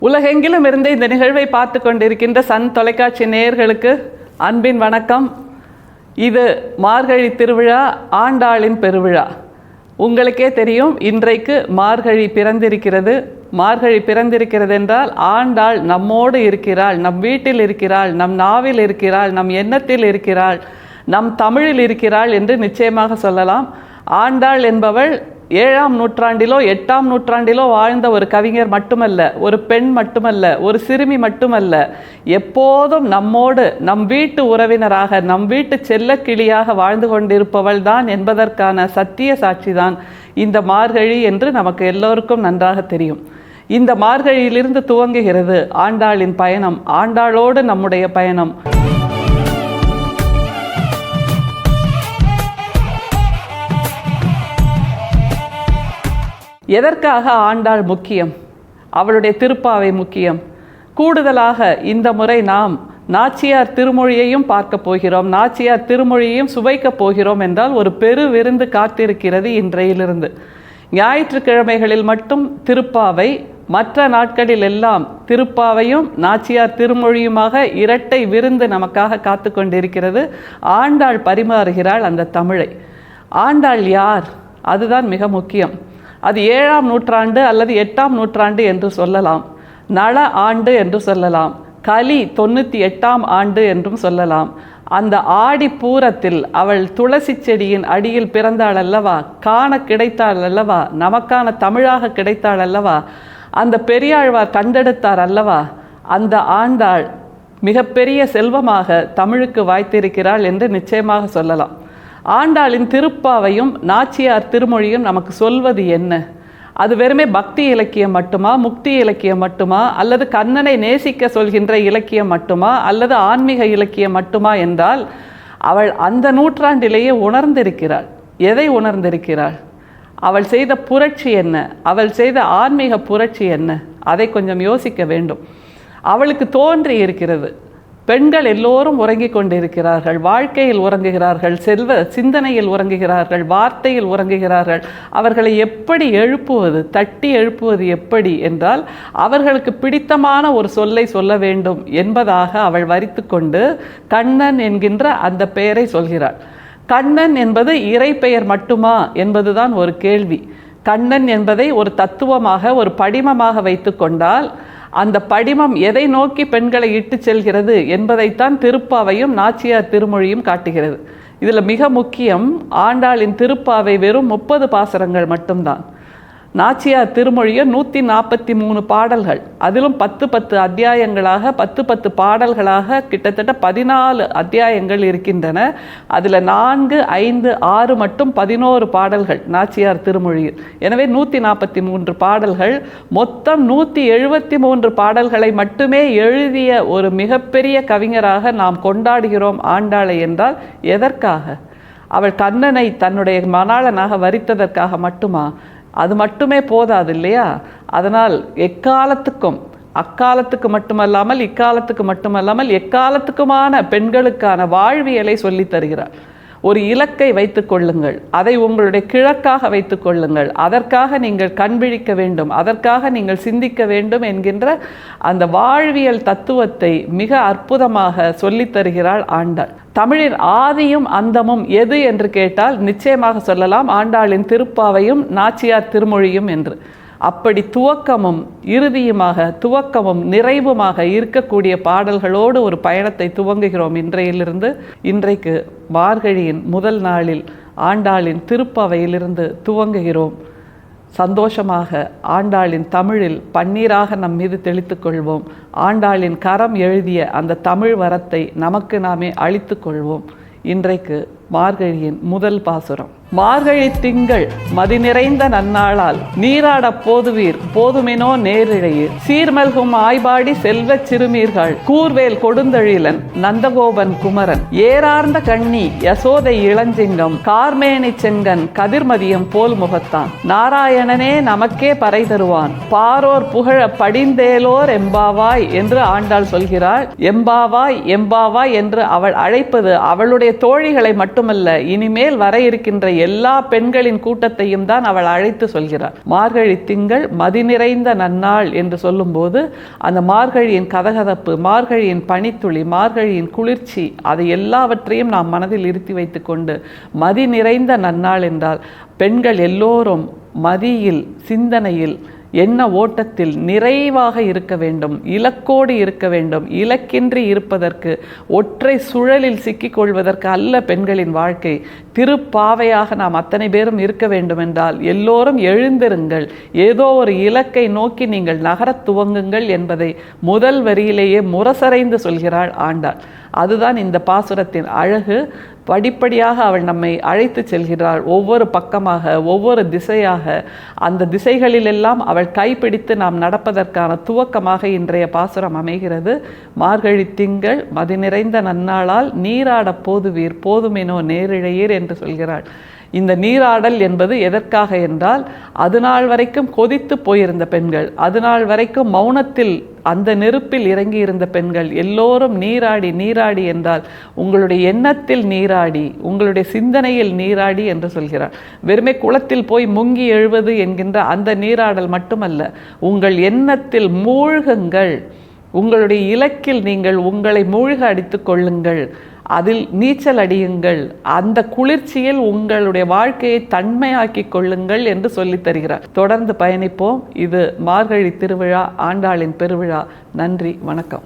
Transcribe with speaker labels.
Speaker 1: உலகெங்கிலும் இருந்து இந்த நிகழ்வை பார்த்து கொண்டிருக்கின்ற சன் தொலைக்காட்சி நேயர்களுக்கு அன்பின் வணக்கம். இது மார்கழி திருவிழா, ஆண்டாளின் பெருவிழா. உங்களுக்கே தெரியும், இன்றைக்கு மார்கழி பிறந்திருக்கிறது. மார்கழி பிறந்திருக்கிறது என்றால் ஆண்டாள் நம்மோடு இருக்கிறாள், நம் வீட்டில் இருக்கிறாள், நம் நாவில் இருக்கிறாள், நம் எண்ணத்தில் இருக்கிறாள், நம் தமிழில் இருக்கிறாள் என்று நிச்சயமாக சொல்லலாம். ஆண்டாள் என்பவள் 7ஆம் நூற்றாண்டிலோ 8ஆம் நூற்றாண்டிலோ வாழ்ந்த ஒரு கவிஞர் மட்டுமல்ல, ஒரு பெண் மட்டுமல்ல, ஒரு சிறுமி மட்டுமல்ல. எப்போதும் நம்மோடு, நம் வீட்டு உறவினராக, நம் வீட்டு செல்லக்கிளியாக வாழ்ந்து கொண்டிருப்பவள் தான் என்பதற்கான சத்திய சாட்சிதான் இந்த மார்கழி என்று நமக்கு எல்லோருக்கும் நன்றாக தெரியும். இந்த மார்கழியிலிருந்து துவங்குகிறது ஆண்டாளின் பயணம், ஆண்டாளோடு நம்முடைய பயணம். எதற்காக ஆண்டாள் முக்கியம்? அவளுடைய திருப்பாவை முக்கியம். கூடுதலாக இந்த முறை நாம் நாச்சியார் திருமொழியையும் பார்க்க போகிறோம், நாச்சியார் திருமொழியையும் சுவைக்கப் போகிறோம் என்றால் ஒரு பெரு விருந்து காத்திருக்கிறது இன்றையிலிருந்து. ஞாயிற்றுக்கிழமைகளில் மட்டும் திருப்பாவை, மற்ற நாட்களில் எல்லாம் திருப்பாவையும் நாச்சியார் திருமொழியுமாக இரட்டை விருந்து நமக்காக காத்து கொண்டிருக்கிறது. ஆண்டாள் பரிமாறுகிறாள் அந்த தமிழை. ஆண்டாள் யார்? அதுதான் மிக முக்கியம். அது 7ஆம் நூற்றாண்டு அல்லது 8ஆம் நூற்றாண்டு என்று சொல்லலாம், நல ஆண்டு என்று சொல்லலாம், கலி 98ஆம் ஆண்டு என்றும் சொல்லலாம். அந்த ஆடி பூரத்தில் அவள் துளசி செடியின் அடியில் பிறந்தாள் அல்லவா, காண கிடைத்தாள் அல்லவா, நமக்கான தமிழாக கிடைத்தாள் அல்லவா, அந்த பெரியாழ்வார் கண்டெடுத்தார் அல்லவா. அந்த ஆண்டாள் மிகப்பெரிய செல்வமாக தமிழுக்கு வாய்த்திருக்கிறாள் என்று நிச்சயமாக சொல்லலாம். ஆண்டாளின் திருப்பாவையும் நாச்சியார் திருமொழியும் நமக்கு சொல்வது என்ன? அது வெறுமே பக்தி இலக்கியம் மட்டுமா, முக்தி இலக்கியம் மட்டுமா, அல்லது கண்ணனை நேசிக்க சொல்கின்ற இலக்கியம் மட்டுமா, அல்லது ஆன்மீக இலக்கியம் மட்டுமா என்றால், அவள் அந்த நூற்றாண்டிலேயே உணர்ந்திருக்கிறாள். எதை உணர்ந்திருக்கிறாள்? அவள் செய்த புரட்சி என்ன? அவள் செய்த ஆன்மீக புரட்சி என்ன? அதை கொஞ்சம் யோசிக்க வேண்டும். அவளுக்கு தோன்றி இருக்கிறது, பெண்கள் எல்லோரும் உறங்கிக் கொண்டிருக்கிறார்கள், வாழ்க்கையில் உறங்குகிறார்கள், செல்வ சிந்தனையில் உறங்குகிறார்கள், வார்த்தையில் உறங்குகிறார்கள். அவர்களை எப்படி எழுப்புவது, தட்டி எழுப்புவது எப்படி என்றால், அவர்களுக்கு பிடித்தமான ஒரு சொல்லை சொல்ல வேண்டும் என்பதாக அவள் வரித்து கொண்டு கண்ணன் என்கின்ற அந்த பெயரை சொல்கிறாள். கண்ணன் என்பது இறை பெயர் மட்டுமா என்பதுதான் ஒரு கேள்வி. கண்ணன் என்பதை ஒரு தத்துவமாக, ஒரு படிமமாக வைத்து கொண்டால், அந்த படிமம் எதை நோக்கி பெண்களை இட்டு செல்கிறது என்பதைத்தான் திருப்பாவையும் நாச்சியார் திருமொழியும் காட்டுகிறது. இதில் மிக முக்கியம், ஆண்டாளின் திருப்பாவை வெறும் 30 பாசுரங்கள் மட்டும்தான். நாச்சியார் திருமொழியை 143 பாடல்கள், அதிலும் 10 அத்தியாயங்களாக 10 பாடல்களாக கிட்டத்தட்ட 14 அத்தியாயங்கள் இருக்கின்றன. அதில் 4, 5, 6 மட்டும் 11 பாடல்கள் நாச்சியார் திருமொழியில். எனவே 143 பாடல்கள், மொத்தம் 173 பாடல்களை மட்டுமே எழுதிய ஒரு மிகப்பெரிய கவிஞராக நாம் கொண்டாடுகிறோம் ஆண்டாளை என்றால் எதற்காக? அவள் கண்ணனை தன்னுடைய மணாளனாக வரித்ததற்காக மட்டுமா? அது மட்டுமே போதாது இல்லையா? அதனால் எக்காலத்துக்கும், அக்காலத்துக்கு மட்டுமல்லாமல், இக்காலத்துக்கு மட்டுமல்லாமல், எக்காலத்துக்குமான பெண்களுக்கான வாழ்வியலை சொல்லித் தருகிறார். ஒரு இலக்கை வைத்து கொள்ளுங்கள், அதை உங்களுடைய கிழக்காக வைத்து கொள்ளுங்கள், அதற்காக நீங்கள் கண்விழிக்க வேண்டும், அதற்காக நீங்கள் சிந்திக்க வேண்டும் என்கின்ற அந்த வாழ்வியல் தத்துவத்தை மிக அற்புதமாக சொல்லித் தருகிறாள் ஆண்டாள். தமிழின் ஆதியும் அந்தமும் எது என்று கேட்டால் நிச்சயமாக சொல்லலாம் ஆண்டாளின் திருப்பாவையும் நாச்சியார் திருமொழியும் என்று. அப்படி துவக்கமும் இறுதியுமாக, துவக்கமும் நிறைவுமாக இருக்கக்கூடிய பாடல்களோடு ஒரு பயணத்தை துவங்குகிறோம் இன்றையிலிருந்து. இன்றைக்கு மார்கழியின் முதல் நாளில் ஆண்டாளின் திருப்பாவையிலிருந்து துவங்குகிறோம். சந்தோஷமாக ஆண்டாளின் தமிழில் பன்னீராக நம் மீது தெளித்து கொள்வோம். ஆண்டாளின் கரம் எழுதிய அந்த தமிழ் வரத்தை நமக்கு நாமே அளித்து கொள்வோம். இன்றைக்கு மார்கழியின் முதல் பாசுரம். மார்கழி திங்கள் மதி நிறைந்த நன்னாளால் நீராட போதுவீர் போதுமெனோ நேரிழையீர் சீர்மல்கும் ஆய்பாடி செல்வ சிறுமீர்கள் கூர்வேல் கொடுந்தழிலன் நந்தகோபன் குமரன் ஏறார்ந்த கண்ணி யசோதை இளஞ்சிங்கம் கார்மேனி செங்கன் கதிர்மதியம் போல் முகத்தான் நாராயணனே நமக்கே பறை தருவான் பாரோர் புகழ படிந்தேலோர் எம்பாவாய் என்று ஆண்டாள் சொல்கிறாள். எம்பாவாய் எம்பாவாய் என்று அவள் அழைப்பது அவளுடைய தோழிகளை மட்டுமல்ல, இனிமேல் வர இருக்கின்ற எல்லா பெண்களின் கூட்டத்தையும் தான் அவள் அழைத்து சொல்கிறார். மார்கழி திங்கள் மதி நிறைந்த நன்னாள் என்று சொல்லும்போது அந்த மார்கழியின் கதகதப்பு, மார்கழியின் பனித்துளி, மார்கழியின் குளிர்ச்சி, அதை எல்லாவற்றையும் நாம் மனதில் இருத்தி வைத்து கொண்டு மதி நிறைந்த நன்னாள் என்றால் பெண்கள் எல்லோரும் மதியில், சிந்தனையில், எண்ண ஓட்டத்தில் நிறைவாக இருக்க வேண்டும், இலக்கோடு இருக்க வேண்டும். இலக்கின்றி இருப்பதற்கு, ஒற்றை சுழலில் சிக்கிக்கொள்வதற்கு அல்ல பெண்களின் வாழ்க்கை. திருப்பாவையாக நாம் அத்தனை பேரும் இருக்க வேண்டும் என்றால் எல்லோரும் எழுந்திருங்கள், ஏதோ ஒரு இலக்கை நோக்கி நீங்கள் நகரத் துவங்குங்கள் என்பதை முதல் வரியிலேயே முரசறைந்து சொல்கிறாள் ஆண்டாள். அதுதான் இந்த பாசுரத்தின் அழகு. படிப்படியாக அவள் நம்மை அழைத்து செல்கிறாள், ஒவ்வொரு பக்கமாக, ஒவ்வொரு திசையாக. அந்த திசைகளிலெல்லாம் அவள் கைப்பிடித்து நாம் நடப்பதற்கான துவக்கமாக இன்றைய பாசுரம் அமைகிறது. மார்கழி திங்கள் மதி நிறைந்த நன்னாளால் நீராடப் போதுவீர் போதுமெனோ நேரிழையீர் என்று சொல்கிறாள். இந்த நீராடல் என்பது எதற்காக என்றால், அதுநாள் வரைக்கும் கொதித்து போயிருந்த பெண்கள், அதுநாள் வரைக்கும் மௌனத்தில் அந்த நெருப்பில் இறங்கி இருந்த பெண்கள் எல்லோரும் நீராடி, நீராடி என்றால் உங்களுடைய எண்ணத்தில் நீராடி, உங்களுடைய சிந்தனையில் நீராடி என்று சொல்கிறார். வெறுமே குளத்தில் போய் முங்கி எழுவது என்கின்ற அந்த நீராடல் மட்டுமல்ல, உங்கள் எண்ணத்தில் மூழ்குங்கள், உங்களுடைய இலக்கில் நீங்கள் உங்களை மூழ்க அடித்து கொள்ளுங்கள், அதில் நீச்சல் அடியுங்கள், அந்த குளிர்ச்சியில் உங்களுடைய வாழ்க்கையை தன்மையாக்கி கொள்ளுங்கள் என்று சொல்லித் தருகிறார். தொடர்ந்து பயணிப்போம். இது மார்கழி திருவிழா, ஆண்டாளின் பெருவிழா. நன்றி, வணக்கம்.